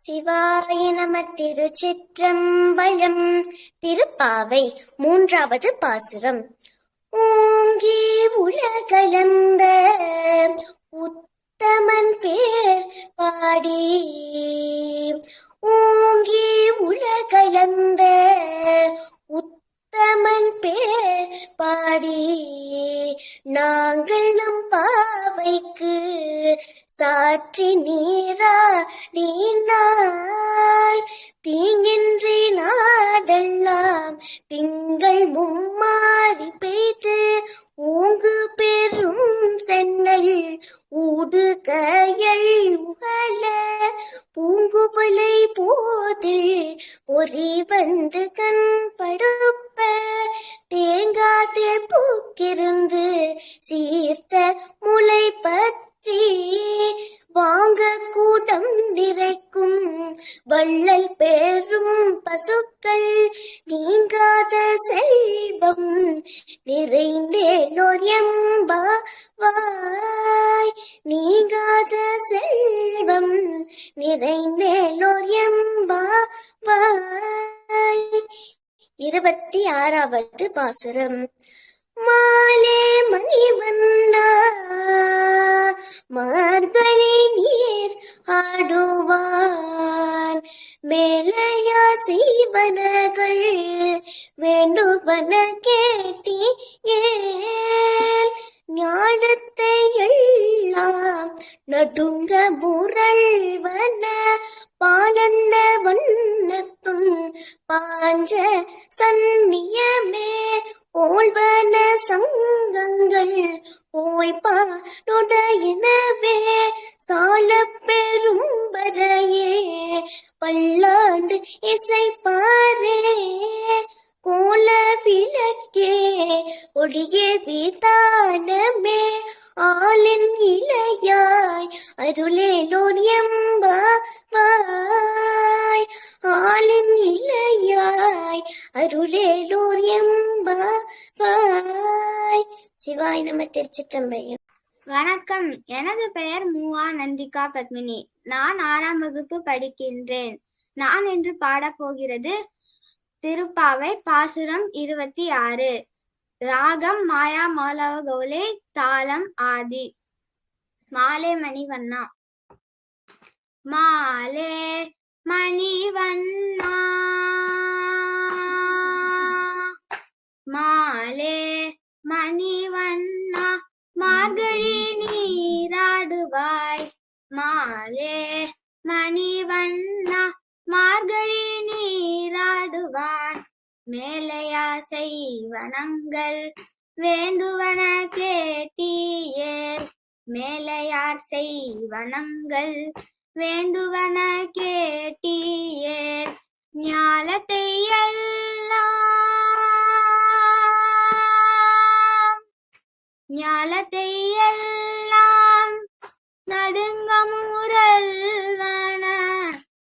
சிவாய நம. திருச்சிற்றம்பலம். திருப்பாவை மூன்றாவது பாசுரம். ஓங்கி உலகளந்த உத்தமன் பேர் பாடி, ஓங்கி உலகளந்த உத்தமன் பேர் பாடி, நாங்கள் நம் பாவைக்கு சாற்றி நீராடினாள். தீங்கின்றி நாடெல்லாம் திங்கள் மும்மாறி பெய்து, ஓங்கு பெரும் சென்னல் ஊடு கயல் உகல, பூங்குவலை போதில் பொறி வந்து கண் படுப்ப, தேங்காதே பூக்கிருந்து சீர்த்த முளை பற்றி, வாங்க கூடம் நிறைக்கும் வள்ளல் பெரும் பசுக்கள், நீங்காத செல்வம் நிறைந்தேலோர் எம்பாவாய், நீங்காத செல்வம் நிறைந்தேலோர் எம்பாவாய். 26வது பாசுரம். மாலே மணிவண்ணா மார்கழி நீர் ஆடுவான், மேலையா செய்வனகள் வேண்டுவன கேட்டீயேல், ஞானத்தை எல்லாம் நடுங்க முரள்வன, பாலன்ன வண்ணத்துன் பாஞ்ச சந்நியமே, ஓல்வன சங்கங்கள் ஓய்பாடுடையனவே, சால பெரும் வரையே பல்லாண்டு இசைப்பாரே, கோல விளக்கே ஒளியே விதானமே, ஆளின் இளையாய் அருளேலோர் எம்பாவாய், ஆளின் இளையாய் அருளேலோர் எம்பாவாய். சிவாய நம. திருச்சிற்றம்பலம். வணக்கம். எனது பெயர் மூவா நந்திகா பத்மினி. நான் 6ஆம் வகுப்பு படிக்கின்றேன். நான் இன்று பாடப்போகிறது திருப்பாவை பாசுரம் 26. ராகம் மாயா மாலவ கௌலே, தாளம் ஆதி. மாலே மணிவண்ணா. மாலே மணிவண்ணா மாலே மணிவண்ணா, மார்கழி நீராடுவாய், மாலே மணிவண்ணா மார்கழி நீராடுவான், மேலையாசை வனங்கள் வேண்டுவன கேட்டீயேல், மேலையார் செய்வனங்கள் வேண்டுவன கேட்டீயேல், ஞாலத்தை எல்லாம் நடுங்க முரல்வன,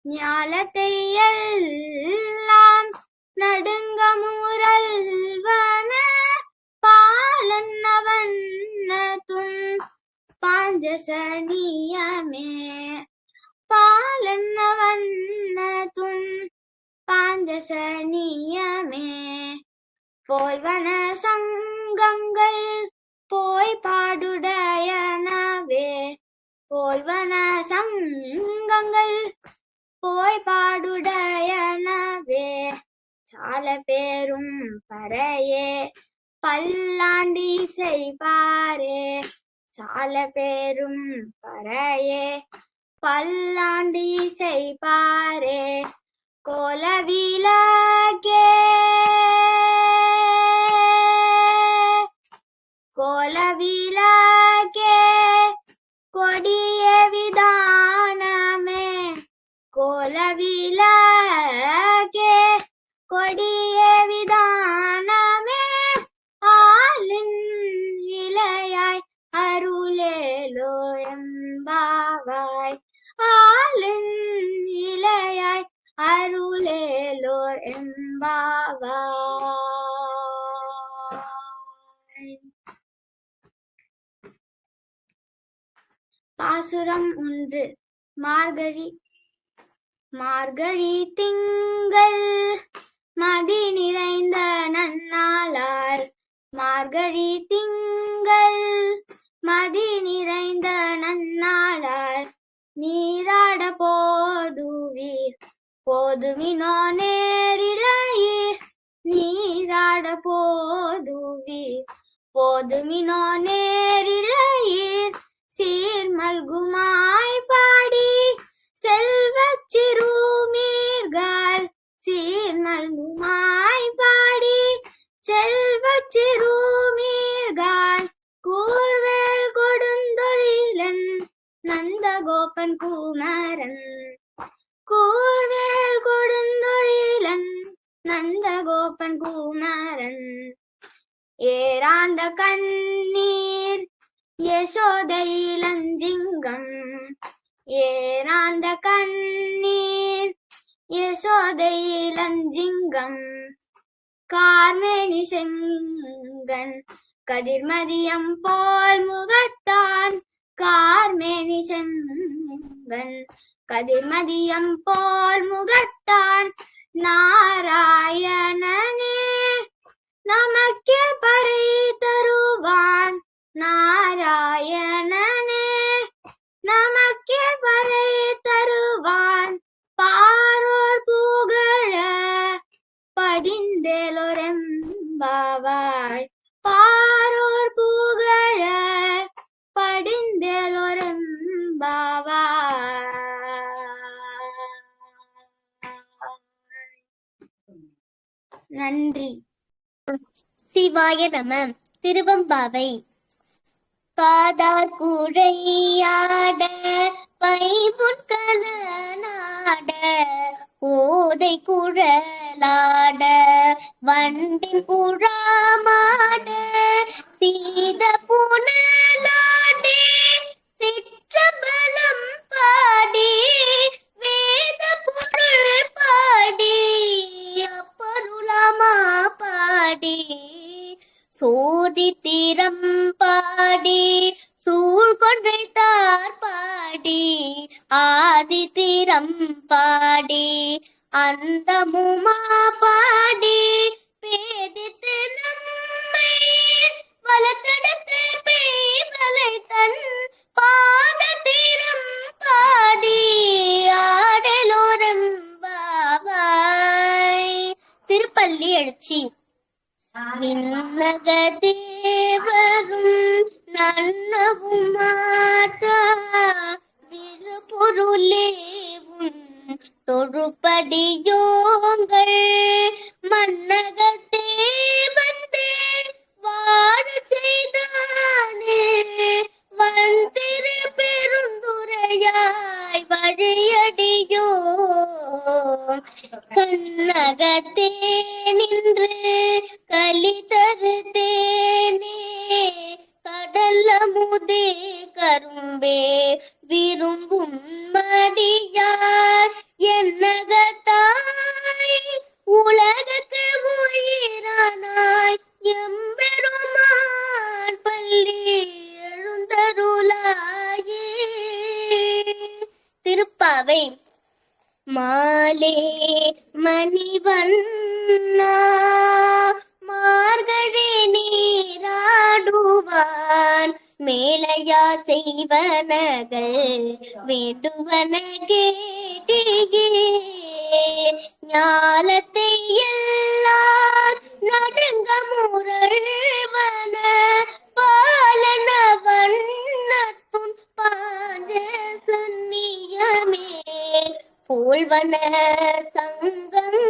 ஞாலத்தை எல்லாம் நடுங்க முரல்வன, பாலன்னவண்ணத்துன் பாஞ்சசனியமே, பாலன்னவண்ணத்துன் பாஞ்சசனியமே, போல்வன சங்கங்கள் போய் பாடுடையனவே, போல்வன சங்கங்கள் போய் பாடுடையனவே, சால பேரும் பறையே பல்லாண்டி செய்வாரே, சால பேரும் பறையே பல்லாண்டி செய்வாரே, கோலவிளக்கே கோலவிளக்கே கொடிய விதானமே, கோலவிளக்கே கொடிய விதானமே, ஆளின் இளையாய் அருளேலோ எம்பாவாய், ஆளின் இளையாய் அருளேலோர் எம்பாவாய். பாசுரம் 1. மார்கழி மார்கழி திங்கள் மதி நிறைந்த நன்னாளார். மார்கழி திங்கள் மதி நிறைந்த நன்னாளார். நீராட போதுவீர் போதுமினோ நேரிழையீர். நீராட போதுவீர் போதுமினோ நேரிழையீர். சீர்மல்குமாய் பாடி செல்வச் சிறுமீர்கள். சீர்மல்குமாய் பாடி செல்வச் சிறுமீர்கள். கூர்வேல் கொடுந்தொழிலன் நந்தகோபன் குமரன். கூர்வேல் கொடுந்தொழிலன் நந்தகோபன் குமரன். ஏராந்த கண்ணீர் யசோதை இளஞ்சிங்கம். ஏராந்த கண்ணீர் யசோதை இளஞ்சிங்கம். கார்மேனி செங்கன் கதிர்மதியம் போல் முகத்தான். கார்மேனி செங்கன் கதிர்மதியம் போல் முகத்தான். நாராயணனே நமக்கே பறை தருவான். நாராயணனே நமக்கே பறை தருவான். பாரோர் புகழ படிந்தேலொரெம்பாவாய். பாரோர் புகழ படிந்தேலொரெம்பாவாய். நன்றி. சிவாய நம. திருவம்பாவை. காதார் குழையாட பைமுன்கலனாட ஓதை குழலாட வண்டின் குழாமாட சீத புனலாடே சிற்றம்பலம் பாடி வேத பொருள் பாடி அப்பருளாமா பாடி சோதி திறம் பாடி சூழ் கொன்றைத்தார் பாடி ஆதி திறம் பாடி அந்தமுமா பாடி பேதித்து நம்மை வளத்தடத்து பேய்வலை தன் பாத திறம் பாடி ஆடலோரம்பாவாய். திருப்பள்ளி எழுச்சி. விண்ணக தேவரும் நன்னவும் மாற்றா விழுபொருளேவும் தொழுபடியோங்கள் மன்னகத்தே வந்தே வாழ செய்தானே வந்திரு பெருந்துரையாய் வழியடியோ கண்ணகத்தே நின்று கலி தருதேனே கடல் அமுதே கரும்பே விரும்பும் மடியார் என்னகத்தாய் உலகக்கு உயிரானாய் எம்பெருமான் பள்ளி எழுந்தருளாயே. திருப்பாவை. மாலே மணிவண்ணா மார்கழி நீராடுவான் மேலையா செய்வனகள் வேண்டுவன கேட்டியே ஞாலத்தை எல்லாம் நடுங்க முரள்வன பாலன வண்ணத்தும் பாத சந்நியமே போல்வன சங்கங்கள்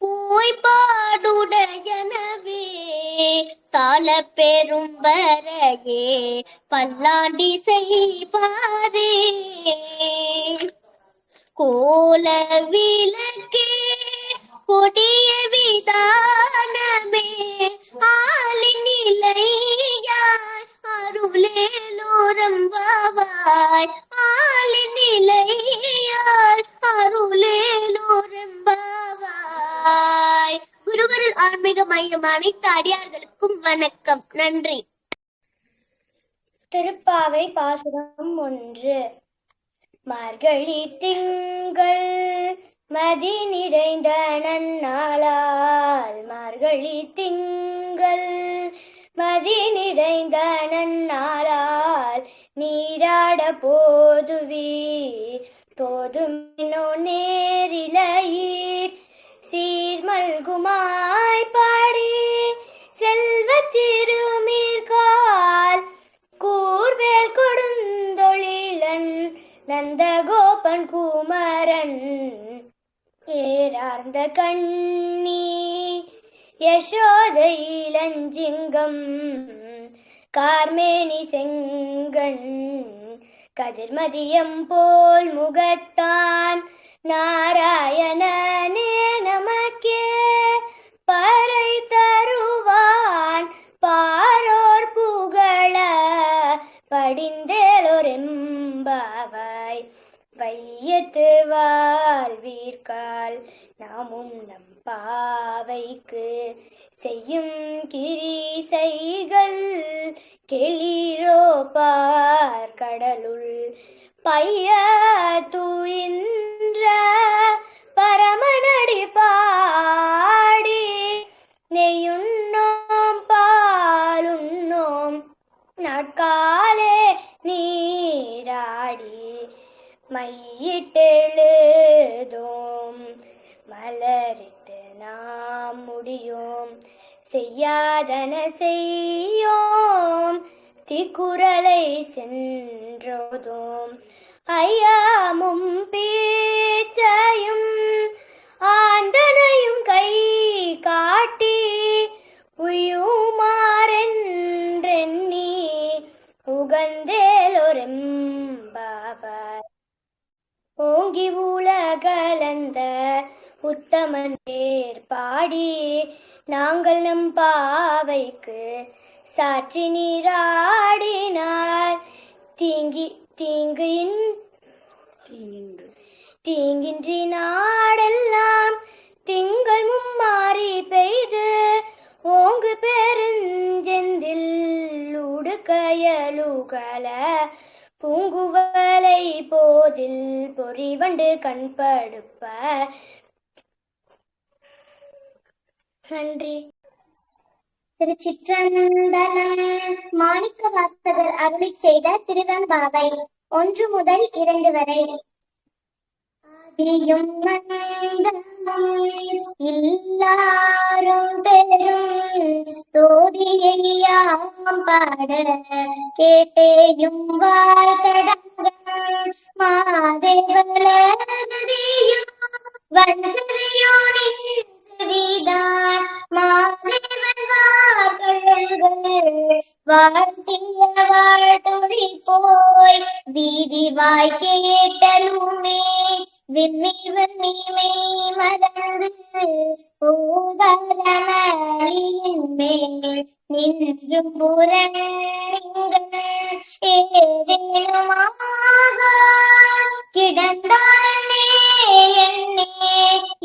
போய் பாடுடையனவே சால பெரும்பரையே பல்லாண்டி செய்வாரே கோல விளக்கே கொடிய விதானமே ஆலின் நிலையாய் அருளேலோரம்பாவாய் ஆலின் நிலையாய் அருளேலோரம்பாவாய். குருவருள் ஆன்மீக மையம் அனைத்து அடியார்களுக்கும் வணக்கம். நன்றி. திருப்பாவை பாசுரம் 1. மார்கழி திங்கள் மதி நிறைந்த நன்னாளால், மார்கழி திங்கள் மதி நிறைந்த நன்னாளால், நீராட போதுவீர் போதுமினோ நேரிலையீர், சீர்மல்குமாய் பாடி செல்வ சிறுமீர்கால், கூர்வேல் கொடுந்தொழிலன் நந்தகோபன் குமரன், ஏறார்ந்த கண்ணி யசோத இளஞ்சிங்கம், கார்மேனி செங்கண் கதிர்மதியம் போல் முகத்தான், நாராயணனே நமக்கே பறை தருவான், பாரோர் புகழ படிந்தேலோரெம்பாவாய், வையத்து வாழ்வீர்கால் நாமும் நம் பாவைக்கு, செய்யும் கிரீசைகள் கெளீரோ பார் கடலுள், பைய துயின்ற பரமனடி பாடி, நெய்யுண்ணோம் பாலுண்ணோம் நாட்காலே நீராடி, மையிட்டெழுதோம் மலரிட்டு நாம் முடியோம், செய்யாதன செய்யோம் திக்குறளை சென்றோதோம், ஐயாமும் பேச்சையும் ஆந்தனையும் கை காட்டி, உயுமாறென்றெண்ணி உகந்தேலோரெம்பாவாய், ஓங்கி உலகளந்த உத்தமன் பேர் பாடி, நாங்கள் நம் பாவைக்கு சாட்சி நீராடினார், தீங்கின்றி நாடெல்லாம் திங்கள் மும்மாறி பெய்து, ஓங்கு பெருஞ்செந்தில் உடுக்கயலுகல, பூங்குவலை போதில் பொறிவண்டு கண்படுப்ப. நன்றி. திருச்சிற்றம்பலம். மாணிக்கவாசகர் அருளிச் செய்த திருவெம்பாவை 1 முதல் 2 வரை. ஆதியும் அந்தமும் இல்லாரும் பெரும் சோதியையாம் பாட, கேட்டேயும் வாழ்த்தடங்க மாதேவலதியும் வன்சதியோ நின்றுவிதான், மாதேவன் வாழ்த்திய வாழ்த்துரி போய் வீதி வாய் கேட்டலுமே, விம்மி விம்மி மெய் மறந்து பூதலமலியின் மேல் நின்றும் புறங்கள் ஏதேனுமாக கிடந்தானே என்னே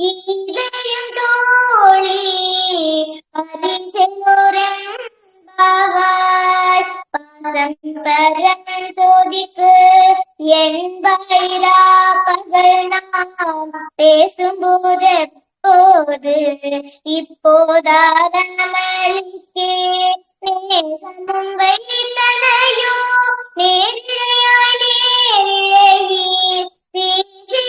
இதையும் தோழி அதில் செல்லோரெம்பாவாய், பாசம் பரன் சோதிக்கு என்பைரா பகல் நாம் பேசும்போது எப்போது, இப்போதாரமளிக்கே நேசமும் வைத்தனையோ நேரிழையாய் நேரிழையே வீழ்ச்சிவையும்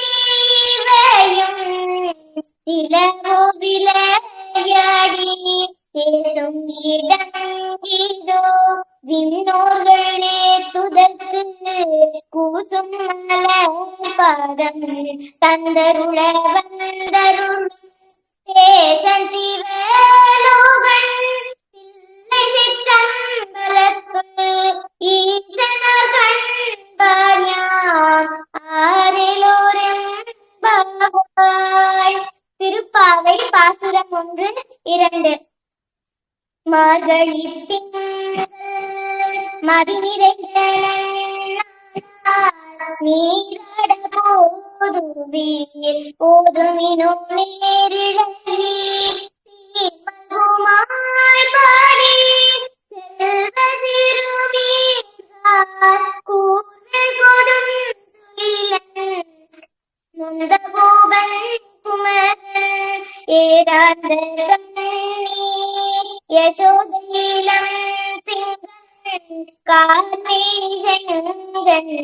சிலவோ விளையாடி பேசும் இடங்கீதோ, விண்ணோர்கள் நேத்துதற்கு கூசும் மலர் பாதம் தந்தருள வந்தருள் தேசம் சிவலோகன் பிள்ளை சிற்றம்பலத்துள் ஈசனர் கண்பாயான் ஆரிலோரெம்பாவாய். திருப்பாவை பாசுரம் 1, 2. மார்கழி திங்கள் மதி நிறைந்த நீராட போதுவீர் போதுமினோ நேரிழையீர், சீர்மல்குமாய் பாடி செல்வ சிறுமீர்கால், கூர்வேல் கொடுந்தொழிலன் நொந்த பூவன் குமரன் ஏரார்ந்த கண்ணீர் யசோதையிலம் சிங்கன் கார்மேனி செங்கன்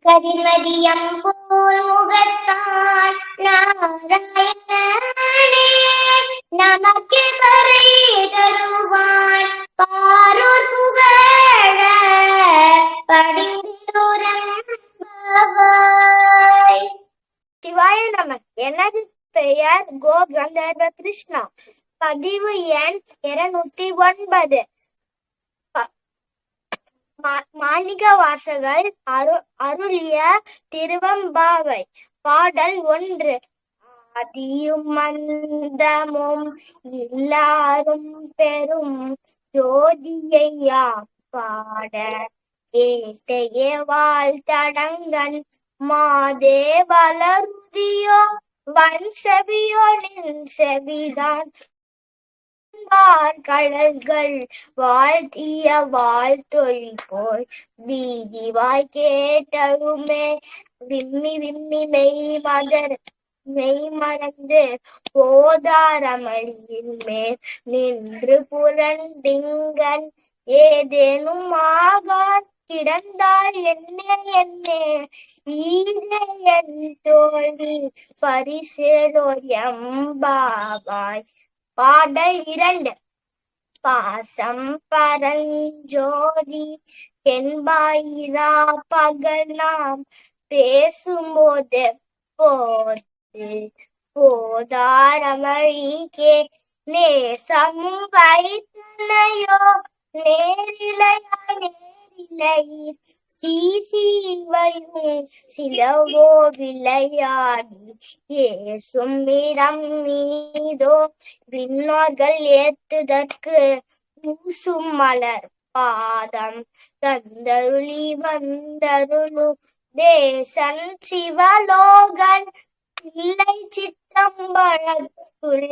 கரிமதியம் போல் முகத்தான் நாராயணனே நமக்கு பறை தருவான் பாரூர் புகழ படிந்திருரம்பாவாய். சிவாய நம. எனது பெயர் கோ கந்தர்வ கிருஷ்ணா. பதிவு எண் 209. மாணிக்க வாசகர் அருளிய திருவம்பாவை. பாடல் 1. ஆதியும் மந்தமும் எல்லாரும் பெரும் ஜோதியையா பாட கேட்டைய வாழ்த்தடங்கன் மாதே வளருதியோ வன் செவியோ நின் செவிதான் கடல்கள் வாழ்த்திய வாழ்த்தொழி போய் வீதிவாய் கேட்டருமே விம்மி விம்மி மெய் மறந்து போதாரமளியின் மேல் நின்று புரண்டிங்கன் ஏதேனும் ஆகான் கிடந்தால் என்னே ஈரே என் தோழி பரிசேலோர் எம்பாவாய். பாடல் 2. பாசம் பரஞ்சோதி என்பாயிரா பகல் நாம் பேசும்போது போதாரமழிக்கே நேசம் வைத்தனையோ நேரிலையீர் சீசீவையும் சிலவோ விளையாடி ஏசும் இடம் மீதோ விண்ணோர்கள் ஏத்துதற்கு பூசும் மலர் பாதம் தந்தருளி வந்தருளு தேசன் சிவலோகன் இல்லை சிற்றம்பலத்துள்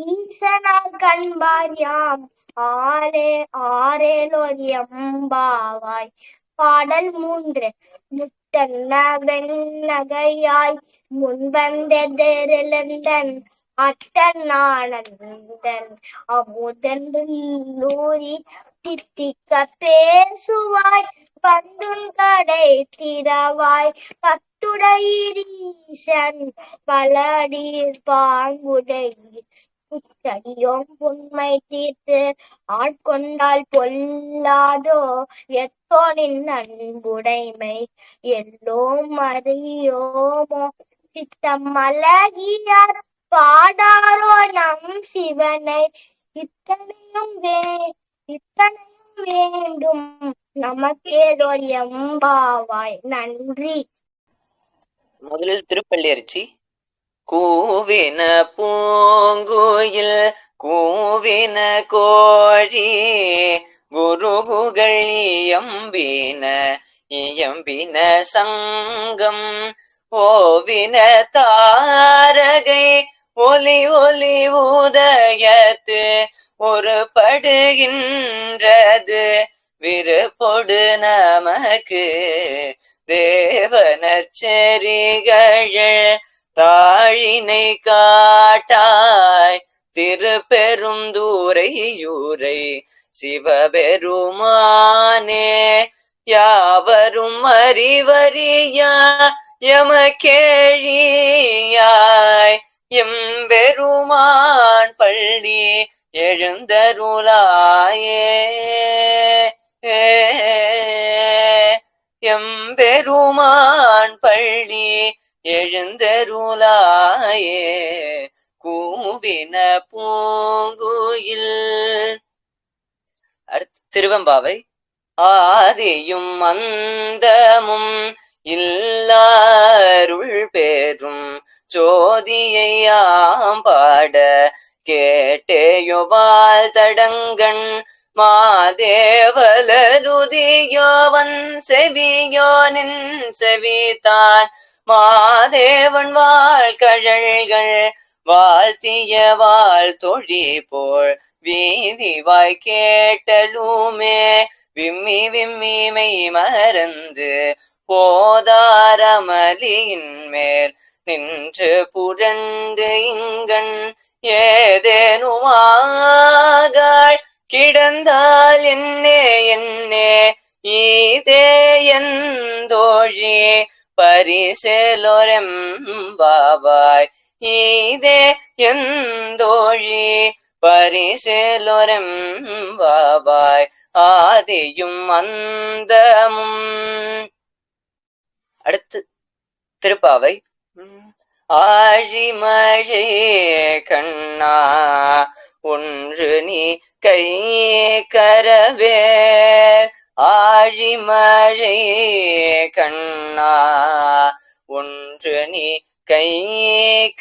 ஈசனார் கண்பார் யாம் ஆரேலோர் எம்பாவாய். பாடல் 3. முத்தன்ன வெண்ணகையாய் முன்வந்தெதிரிழந்தன் அத்தன் ஆனந்தன் அமுதூரி தித்திக்க பேசுவாய் வந்துன் கடை திறவாய் கத்துடையீசன் பலடீர் பாங்குடையீர் புத்தடியோம் புன்மை தீர்த்து ஆட்கொண்டால் பொல்லாதோ எத்தோனின் அன்புடைமை எல்லோம் அறியோமோ சித்தம் மலகியார் பாடாரோ நம் சிவனை இத்தனையும் வேண்டும் நமக்கேதோர் எம்பாவாய். நன்றி. முதலில் திருப்பள்ளியர்ச்சி. கூவின பூங்குயில் கூவின கோழி குருகுகள் இயம்பின சங்கம் ஓவின தாரகை ஒலி ஒலி உதயத்து ஒரு படுகின்றது விருப்பொடு நமக்கு தேவனற்செறிகள் தாழினை காட்டாய் திருப்பெருந்தூரையூரை சிவபெருமானே யாவரும் அறிவறியா எமக்கேழியாய் எம்பெருமான் பள்ளி எழுந்தருளாயே எம்பெருமான் பள்ளி எழுந்தருளாயே கூவின பூங்குயில். அடுத்து திருவெம்பாவை. ஆதியும் அந்தமும் இல்லாருள் பேரும் ஜோதியையாம் பாட கேட்டேயுபால் தடங்கண் மாதேவலருதியோவன் செவியோ நின் செவிதான் மாதேவன் வாழ்கழல்கள் வாழ்த்திய வாழ்த்தொழி போல் வீதிவாய் கேட்டலுமே விம்மி விம்மி மெய் மறந்து போதாரமலியின் மேல் நின்று புரண்டு இங்கண் ஏதேனுமாகாள் கிடந்தால் என்னே என்னே ஈதே எந்தோழி பரிசேலோரெம்பாவாய் ஈதே எந்தோழி பரிசேலோரெம்பாவாய் ஆதியும் அந்தமும். அடுத்து திருப்பாவை. ஆழிமழை கண்ணா ஒன்று நீ கை கரவே ஆழிமழை கண்ணா ஒன்று நீ கை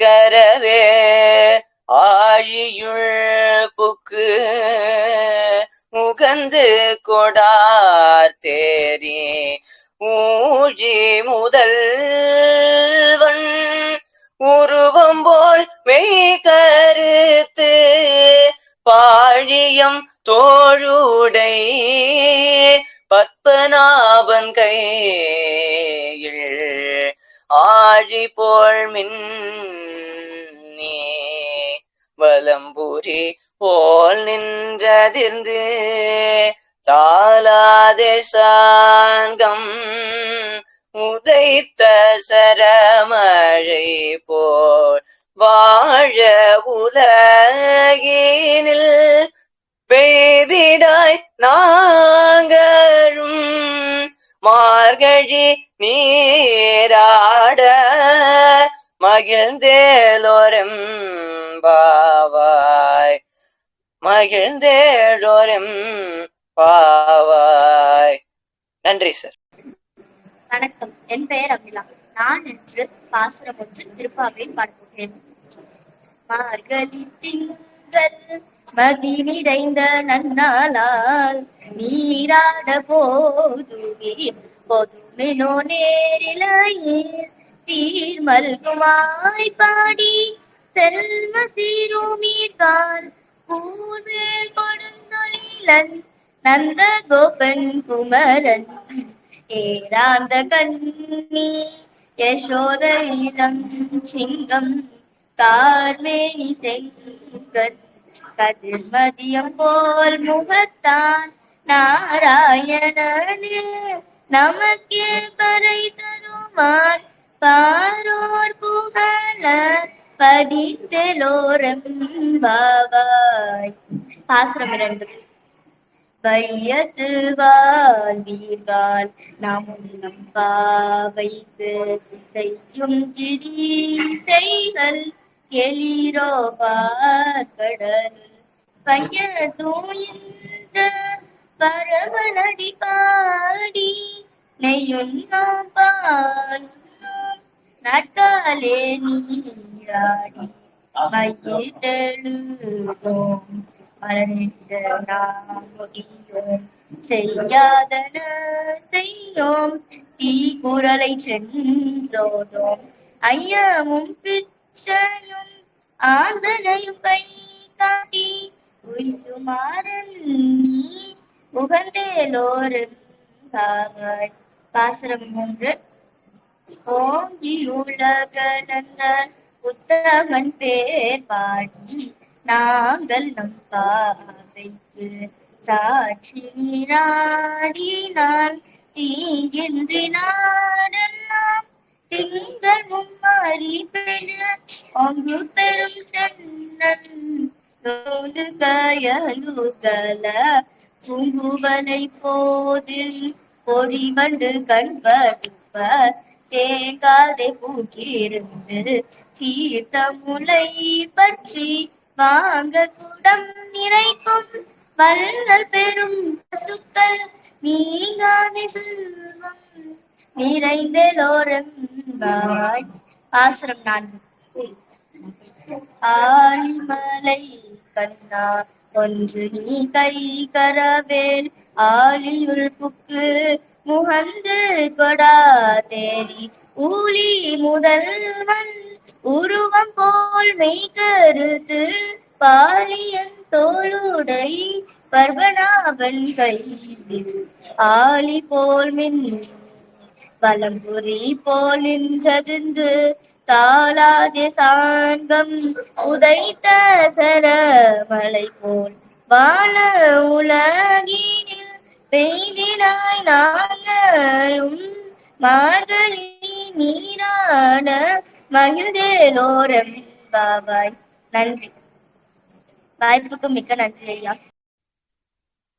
கரவே ஆழியுள் புக்கு முகந்து கொடார் தேரி ஊழி முதல்வன் உருவம் போல் மெய் கருத்து பாழியம் தோழுடை பத்மநாபன் கையில் ஆழி போல் மின்னே வலம்புரி போல் நின்றதிர்ந்து தாளாதே சாங்கம் உதைத்த சரமழை போல் வாழ உலகினில் பெய்திடாய் நாங்களும் மார்கழி நீராட மகிழ்ந்தேலோரெம்பாவாய் மகிழ்ந்தேலோரெம்பாவாய். நன்றி சார். வணக்கம், என் பெயர் அகிலா. நான் இன்று பாசுரம் ஒன்று திருப்பாவையில் பாடுகிறேன். மார்கழி திங்கள் மதி நிறைந்த நன்னாளால் நீராட போதுமெனோ நேரிலையீர் சீர் மல்குமாய் பாடி செல்வ சீருமீர்கால் பூர்வே கொடுந்தொழிலன் நந்த கோபன் குமரன் ஏராந்த கண்ணி யசோத இளம் சிங்கம் கார்மேனி செங்கன் கதிர்மதியம் போல் முகத்தான் நாராயணனே நமக்கே பறை தருமான் பாரோர் புகழ பதிந்தெலோரெம்பாவாய். பாசுரம் 2. வையத்து வாழ்வீர்கள் நாமும் நம் பாவைக்கு செய்யும் கிரி செய்கள் எளிரோ பார்க்கடல் பையதூயின்ற பரவனடி பாடி நெய்யுண்ணோம் பாலுண்ணோம் நாட்காலே நீராடி மையிட்டெழுதோம் மலர்ந்திட்ட நாம் முடியோம் செய்யாதன செய்யோம் தீக்குறளை சென்றோதோம் ஐயமும் பிச்சையும் ஆந்தனையும் கை காட்டி உய்யுமாறன் நீ உகந்தேலோரெம்பாவாய். பாசுரம் 3. ஓங்கி உலகநந்த உத்தமன் பேர் பாடி நாங்கள் நம் பாவைக்கு சாட்சி நீராடினான் தீங்கின்றி நாடெல்லாம் திங்கள் மும்மாறி பெண ஒங்கு பெரும் சென்னல் கயலுகல பூங்குவலை போதில் பொறிவண்டு கண்படுப்ப தேங்காதை பூக்கிருந்து சீர்த்த முளை பற்றி வாங்க குடம் நிறைக்கும் வள்ளல் பெரும் பசுக்கள் நீங்காதே செல்வம் நிறைந்தெலோரெம்பாவாய். பாசுரம் 4. ஆலிமலை கண்ணா ஒன்று நீ கை கரவேல் ஆலியுள் புக்கு முகந்து கொடா தேரி ஊழி முதல்வன் உருவம் போல் மெய் கருத்து பாலியன் தோளுடை பர்வநாபன் கையில் ஆலி போல் மின் வலம்புரி போல் நின்றதிர்ந்து தாளாதே சார்கம் உதைத்த சரமலை போல் வான உலகினில் பெய்திடாய் நாங்களும் மார்கழி நீராட மகிழ்ந்தேலோரம் பாபாய். நன்றி. வாய்ப்புக்கு மிக்க நன்றி ஐயா.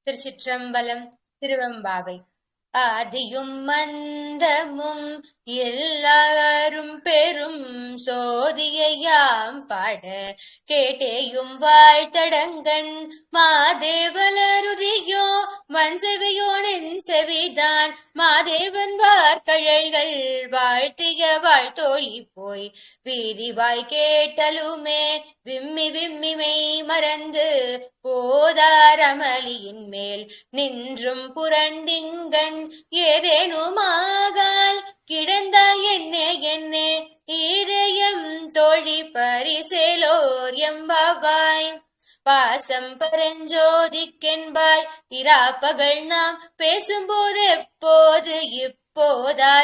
திருச்சிற்றம்பலம். திருவெம்பாவை. ஆதியும் மந்தமும் எல்லாரும் பெரும் சோதியையாம் பாட கேட்டேயும் வாழ்த்தடங்கன் மாதேவலருதியோ மண்செவியோ நின் செவிதான் மாதேவன் வார்கழல்கள் வாழ்த்திய வாழ்த்தோழி போய் வீதிவாய் கேட்டலுமே விம்மி விம்மி மெய் மறந்து போதாரமலியின் மேல் நின்றும் புரண்டிங்கன் ஏதேனுமாகால் கிடந்தால் என்னே இதயம் தோழி பரிசேலோர் எம்பாவாய். பாசம் பரஞ்சோதிக்கென்பாய் இராப்பகல் நாம் பேசும்போது எப்போது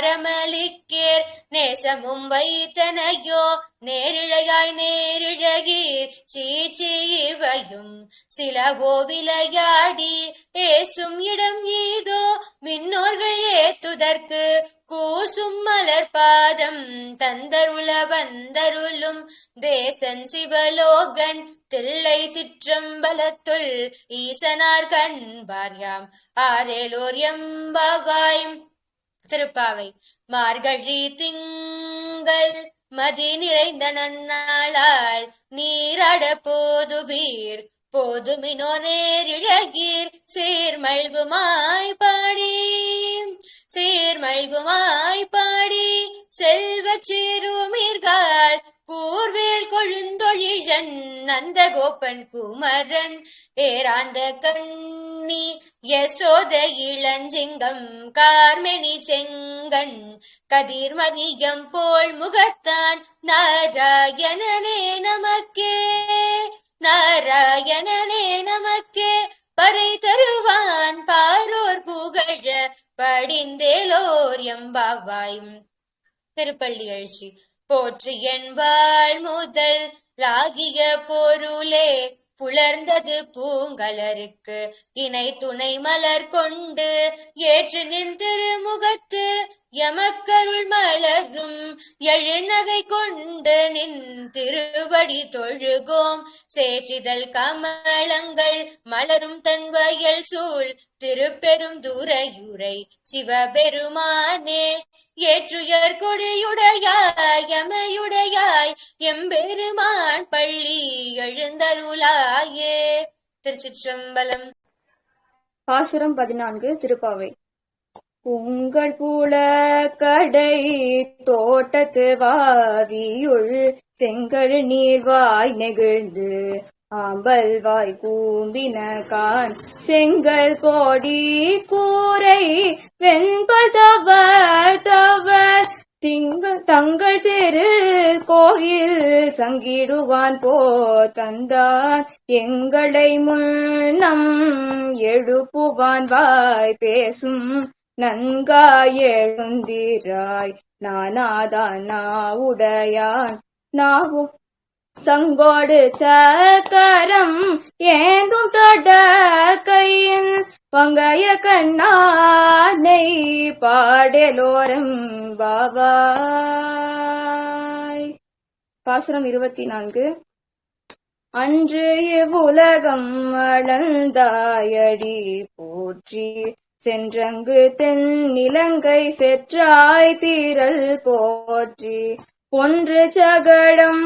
இப்போதாரமளிக்கேர் நேசமும் வைத்தனையோ நேரிழையாய் நேரிழகீர் சீச்சி இவையும் சிலவோ விளையாடி ஏசும் இடம் ஏதோ விண்ணோர்கள் ஏத்துதற்கு கூசும் மலர் பாதம் தந்தருள வந்தருளும் தேசன் சிவலோகன் தில்லை சிற்றம்பலத்துள் ஈசனார் கண்பார்யாம் ஆரேலோர் எம்பாவாய். திருப்பாவை. மார்கழி திங்கள் மதி நிறைந்த நன்னாளால் நீராட போதுவீர் போதுமினோ நேரிழகீர் சீர்மல்குமாய் பாடி செல்வச் சிறுமீர்கள் கூர்வேல் கொழுந்தொழிழன் நந்தகோபன் குமரன் ஏராந்த கண்ணி யசோத இளஞ்சிங்கம் கார்மெனி செங்கண் கதிர்மதியம் போல் முகத்தான் நாராயணனே நமக்கே பறை தருவான் பாரோர் புகழ படிந்தேலோர் எம்பாவாயும். திருப்பள்ளி எழுச்சி. போற்றி என் வாழ் முதல் லாகிய பொருளே புலர்ந்தது பூங்கலருக்கு இணை துணை மலர் கொண்டு ஏற்று நின் திருமுகத்து எமக்கருள் மலரும் எழுநகை கொண்டு நின் திருவடி தொழுகோம் சேற்றிதழ் கமலங்கள் மலரும் தன் வயல் சூழ் திருப்பெரும் துரையுரை சிவபெருமானே ஏற்றுயர் கொடியுடையாய் எமையுடையாய் எம்பெருமான் பள்ளி எழுந்தருளாயே. திருச்சிற்றம்பலம். பாசுரம் 14. திருப்பாவை. உங்கள் புல கடை தோட்டத்து வாவியுள் செங்கழ் நீர்வாய் நெகிழ்ந்து ஆம்பல் வாய் கூம்பின கான் செங்கல் கோடி கூரை வெண்பல் தவர் தங்கள் திரு கோயில் சங்கிடுவான் போ தந்தான் எங்களை முன்னம் எழுப்புவான் வாய் பேசும் நன்காய் எழுந்திராய் நானாதான் நாவுடையான் நாவும் சங்கோடு சக்கரம் ஏந்தும் தொட கையின் பங்கைய கண்ணானை பாடலோரம் பாவாய். பாசுரம் 24. அன்று இவ்வுலகம் அளந்தாயடி போற்றி சென்றங்கு தென் இலங்கை செற்றாய் தீரல் போற்றி ஒன்று சகடம்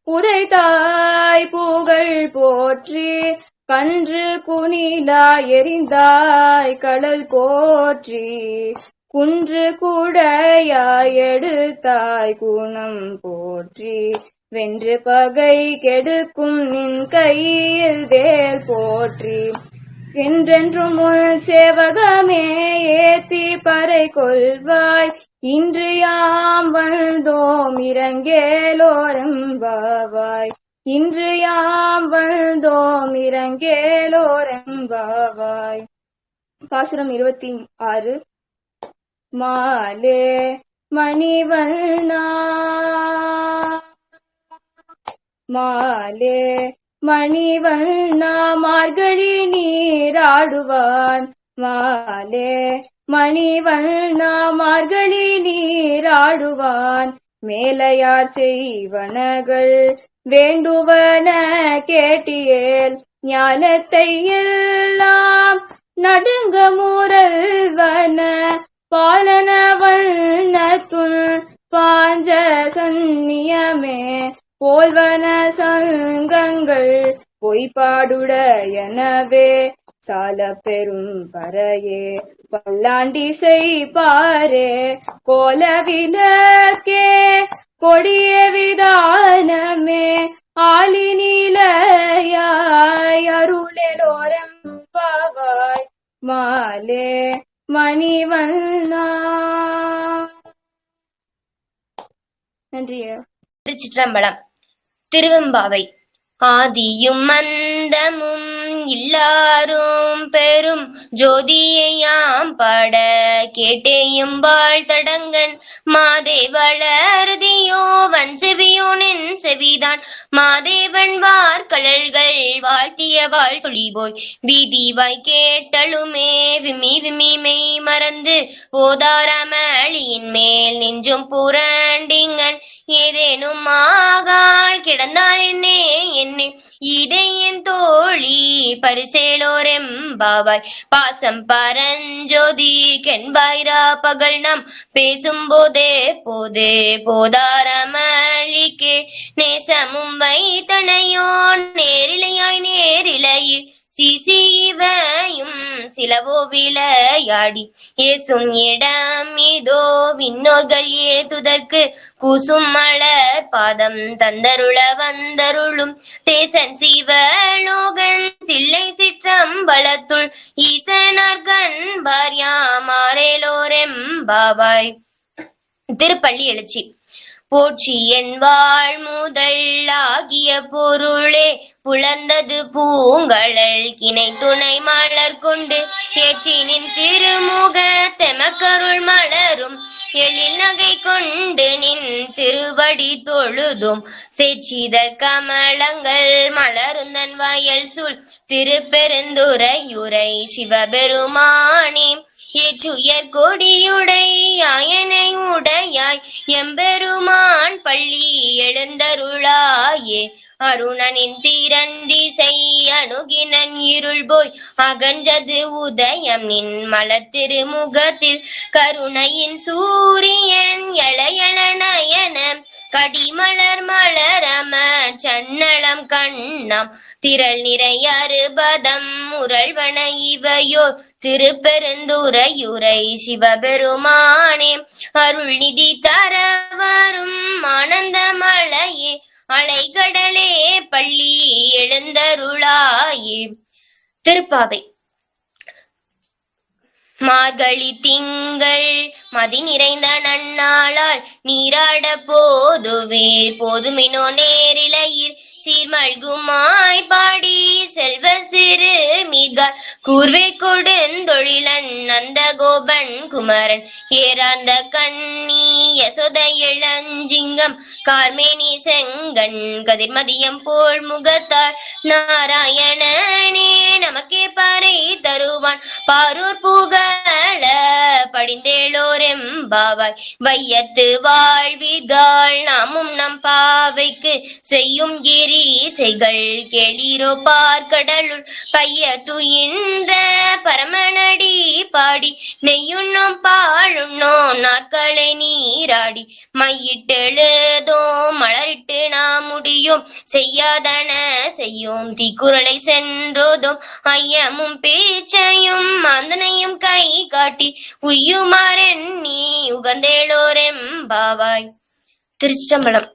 உதைத்தாய் புகழ் போற்றி கன்று குனிலா எரிந்தாய் கடல் போற்றி குன்று குடையாய் எடுத்தாய் குணம் போற்றி வென்று பகை கெடுக்கும் நின் கையில் வேல் போற்றி என்றென்றும் உள் சேவகமே ஏத்தி பறை கொள்வாய் இன்று யாம் வந்தோம் இறங்கேலோரெம்பாவாய் இன்று யாம் வந்தோம் இறங்கேலோரெம்பாவாய். பாசுரம் 26. மாலே மணிவண்ணா மாலே மணிவண்ணா மார்கழி நீராடுவான் மாலே மணிவண்ணா மார்கழி நீராடுவான் மேலையார் செய்வனகள் வேண்டுவன கேட்டியேல் ஞானத்தை எல்லாம் நடுங்க முரல்வன பாலன வண்ணத்துள் பாஞ்ச சந்நியமே போல்வன சங்கங்கள் பொய்பாடுடையனவே சால பெரும் பறையே பல்லாண்டி செய்பாரே கோல விளக்கே கொடிய விதானமே ஆலி நீலையாய் அருளெலோரெம்பாவாய் மாலே மணிவண்ணா. நன்றி. திருச்சிற்றம்பலம். திருவெம்பாவை. ஆதியும் அந்தமும் இல்லாரும் பெரும் ஜோதியாம் பாட கேட்டேயும் வாழ்த்தடங்கன் மாதேவளர்தியோ வன் செவியோனின் செவிதான் மாதேவன் வார்கழல்கள் வாழ்த்திய வாழ் துளிபோய் வீதிவாய் கேட்டலுமே விம்மி விம்மி மெய் மறந்து போதாரமளியின் மேல் நெஞ்சும் புரண்டிங்கன் ஏதேனும் ஆகாள் கிடந்தார் என்னே என்னே இதையன் தோழி பரிசேலோரெம்பாவாய் பாசம் பரஞ்சோதி கென்பாய்ரா பகல் நாம் பேசும் போதே போதே போதாரமளிக்கே நேசமும் வைத்தனையோ நேரிலையாய் நேரிலையில் சிசிவையும் சிலவோ விளையாடி ஏசும் இடம் இதோ விண்ணோர்கள் ஏதுதற்கு பூசும் மலர் பாதம் தந்தருள வந்தருளும் தேசன் சிவலோகன் தில்லை சிற்றம்பலத்துள் ஈசனார் கண்பார் யாமாரேலோரெம்பாவாய். திருப்பள்ளி எழுச்சி. போற்றி என் வாழ் முதல் ஆகிய பொருளே புலர்ந்தது பூங்கழல் கிணை துணை மலர் கொண்டு ஏற்றினின் திருமுக தெமக்கருள் மலரும் எழில் நகை கொண்டு நின் திருவடி தொழுதும் சேற்றிதழ் கமலங்கள் மலருந்தன் வயல் சூழ் திருப்பெருந்துறையுரை சிவபெருமானே ஏற்றுயர் கொடியுடை ஆயனை உடையாய் எம்பெருமான் பள்ளி எழுந்தருளாயே அருணனின் திரண்டிசை அணுகினன் இருள் போய் அகன்றது உதயம் நின் மலர் திருமுகத்தில் கருணையின் சூரியன் எளையள நயன கடிமலர் மலரம சன்னளம் கண்ணாம் திரள் நிறை அறுபதம் முரள்வன இவையோ திருப்பெருந்துறையுரை சிவபெருமானே அருள் நிதி தரவரும் ஆனந்த மலையே அலைகடலே பள்ளி எழுந்தருளாயே. திருப்பாவை. மார்கழி திங்கள் மதி நிறைந்த நன்னாளால் நீராட போதுவீர் போதுமினோ நேரிலையில் சீர்மல்குமாய் பாடி செல்வ சிறு மிக கூர்வே கொடுந்தொழிலன் நந்த கோபன் குமரன் ஏறார்ந்த கண்ணி யசோத இளஞ்சிங்கம் கார்மேனி செங்கண் கதிர்மதியம் போல் முகத்தாள் நாராயணனே நமக்கே பறை தருவான் பாரூர் புகழ படிந்தேளோரெம்பாவாய். வையத்து வாழ்விதாள் நாமும் நம் பாவைக்கு செய்யும் கிரீசைகள் கேளீரோ பார்க்கடலுள் பைய துயின்ற பரமனடி பாடி நெய்யுண்ணோம் பாழுண்ணோ நாட்களை நீராடி மையிட்டெழுதோ மலரிட்டு நாம் முடியும் செய்யாதன செய்யும் தீக்குறளை சென்றோதும் ஐயமும் பேச்சையும் மாந்தனையும் கை காட்டி உய்யுமாறென் நீ உகந்தேளோரெம்பாவாய். திருச்சிற்றம்பலம்.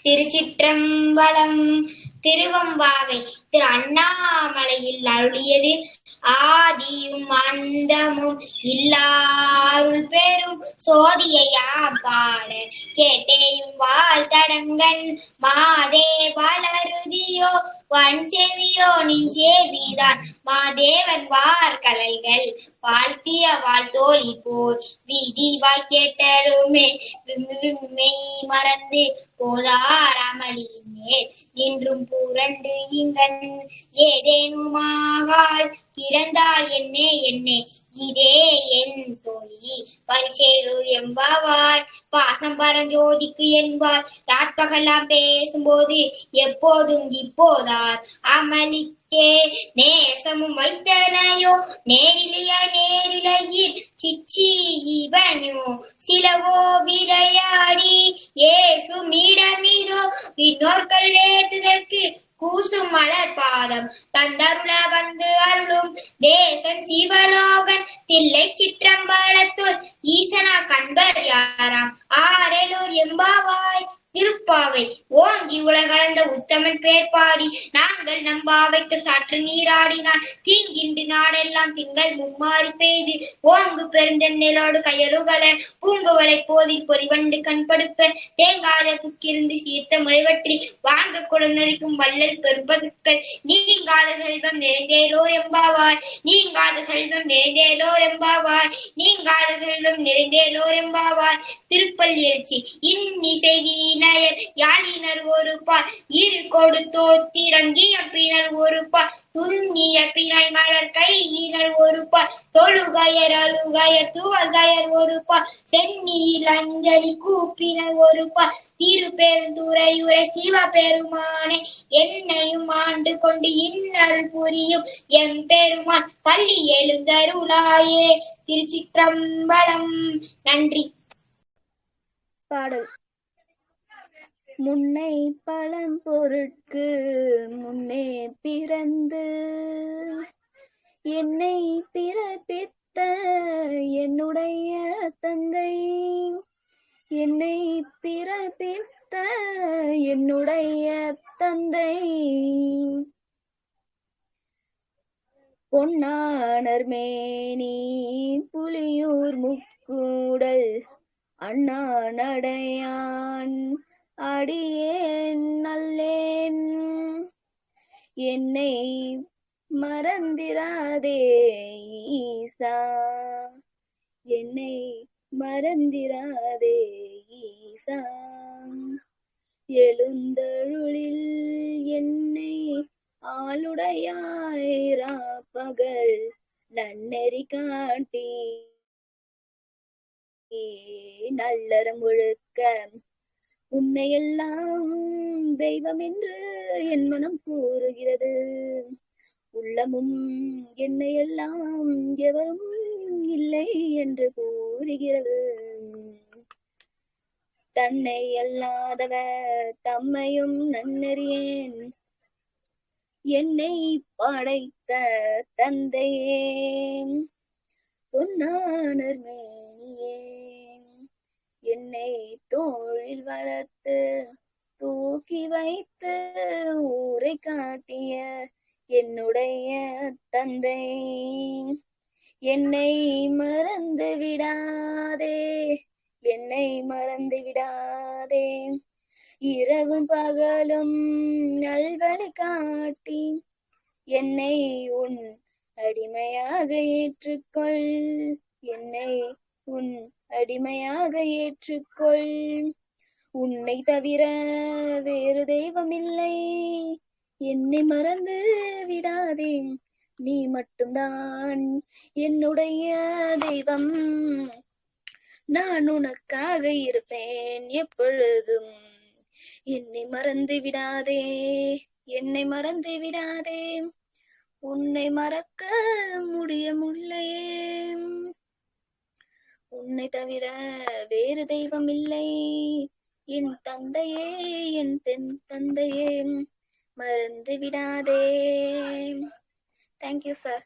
திருச்சிற்றம்பலம். திருவம்பாவை திரு அண்ணாமலையில் அருளியது. ஆதியும் அந்தமும் இல்லாருள் பெரும் சோதியையா பாட கேட்டேயும் வாழ்த்தடங்கன் மாதே வளருதியோ வன் செவியோ நின் செவிதான் மாதேவன் வார்கலைகள் வாழ்த்திய வாழ்த்தோழி போர் விதிவாய் கேட்டலுமே மெய் மறந்து போதாரமளிமே நின்றும் புரண்டு இங்கன் ஏதேனுமாவால் கிடந்தால் என்னே என்னே இதே என் தோழி பரிசேலூர் எம்பாவாய் பாசம் பரஞ்சோதிக்கு என்பார் ராட்பகலாம் பேசும்போது எப்போதும் இப்போதார் அமளிக்கே நேசமும் வைத்தனையோ நேரிலையில் சிச்சி இவனோ சிலவோ விளையாடி ஏசும் இடமிதோ பின்னோர்கள் ஏற்றுதற்கு கூசும் மலர் பாதம் தந்தருள வந்து அருளும் தேசன் சிவலோகன் தில்லை சிற்றம்பலத்தூர் ஈசனா கண்பர் யாராம் ஆரெலூர் எம்பாவாய் திருப்பாவை ஓங்கி உலகளந்த உத்தமன் பேர் பாடி நாங்கள் நம்பாவைக்கு சற்று நீராடினான் தீங்கின்று நாடெல்லாம் திங்கள் மும்மாறி பெய்து ஓங்கு பெருந்தென்னலோடு கையலுகளை பூங்குவலை போதில் பொறிவண்டு கண்படுப்ப தேங்காத புக்கிருந்து சீர்த்த முளைவற்றி வாங்க குடநரிக்கும் வள்ளல் பெரும்பசுக்கள் நீங்காத செல்வம் நிறைந்தேலோர் எம்பாவாய் நீங்காத செல்வம் நிறைந்தேலோர் எம்பாவாய் நீங்காத செல்வம் நிறைந்தேலோர் எம்பாவாய் திருப்பள்ளி எழுச்சி இன்னிசை வீணயர் யாழினர் ஒரு பார் இரு கொடுத்தோத்திரங்கிய பினர் ஒரு பார் துண்ணிய பிணை மலர் கையினர் ஒரு பார் தொழுகயர் அழுகயர் துவர்கயர் ஒரு பார் சென்னியில் அஞ்சலி கூப்பினர் ஒரு பார் திருப்பெருந்துறையுரை சிவபெருமானே என்னையும் ஆண்டு கொண்டு இன்னருள் புரியும் எம் பெருமான் பள்ளி எழுந்தருளாயே. திருச்சிற்றம்பலம். நன்றி. பாடல். முன்னை பழம்பொருட்கு முன்னே பிறந்து என்னை பிறப்பித்த என்னுடைய தந்தை என்னை பிறப்பித்த என்னுடைய தந்தை பொன்னானர் மேனி புலியூர் முக்கூடல் அண்ணா நடையான் அடியேன் நல்லேன் என்னை மறந்திராதே ஈசா என்னை மறந்திராதே ஈசா எழுந்தருளில் என்னை ஆளுடையாயிரா பகல் நன்னெறி காட்டி நல்லறம் ஒழுக்க உன்னையெல்லாம் தெய்வம் என்று என் மனம் கூறுகிறது உள்ளமும் என்னையெல்லாம் எவரும் இல்லை என்று கூறுகிறது தன்னை அல்லாதவர் தம்மையும் நன்னறியேன் என்னை படைத்த தந்தையே பொன்னானர் மேனியே என்னை தோளில் வளர்த்து தூக்கி வைத்து ஊரை காட்டிய என்னுடைய தந்தை என்னை மறந்து விடாதே என்னை மறந்து விடாதே இரவும் பகலும் நல்வழி காட்டி என்னை உன் அடிமையாக ஏற்றுக்கொள் என்னை உன் அடிமையாக ஏற்றுக்கொள் உன்னை தவிர வேறு தெய்வம் இல்லை என்னை மறந்து விடாதே நீ மட்டும்தான் என்னுடைய தெய்வம் நான் உனக்காக இருப்பேன் எப்பொழுதும் என்னை மறந்து விடாதே என்னை மறந்து விடாதே உன்னை மறக்க முடியவில்லையே உன்னை தவிர வேறு தெய்வம் இல்லை என் தந்தையே என் தென் தந்தையே மறந்து விடாதே. Thank you sir.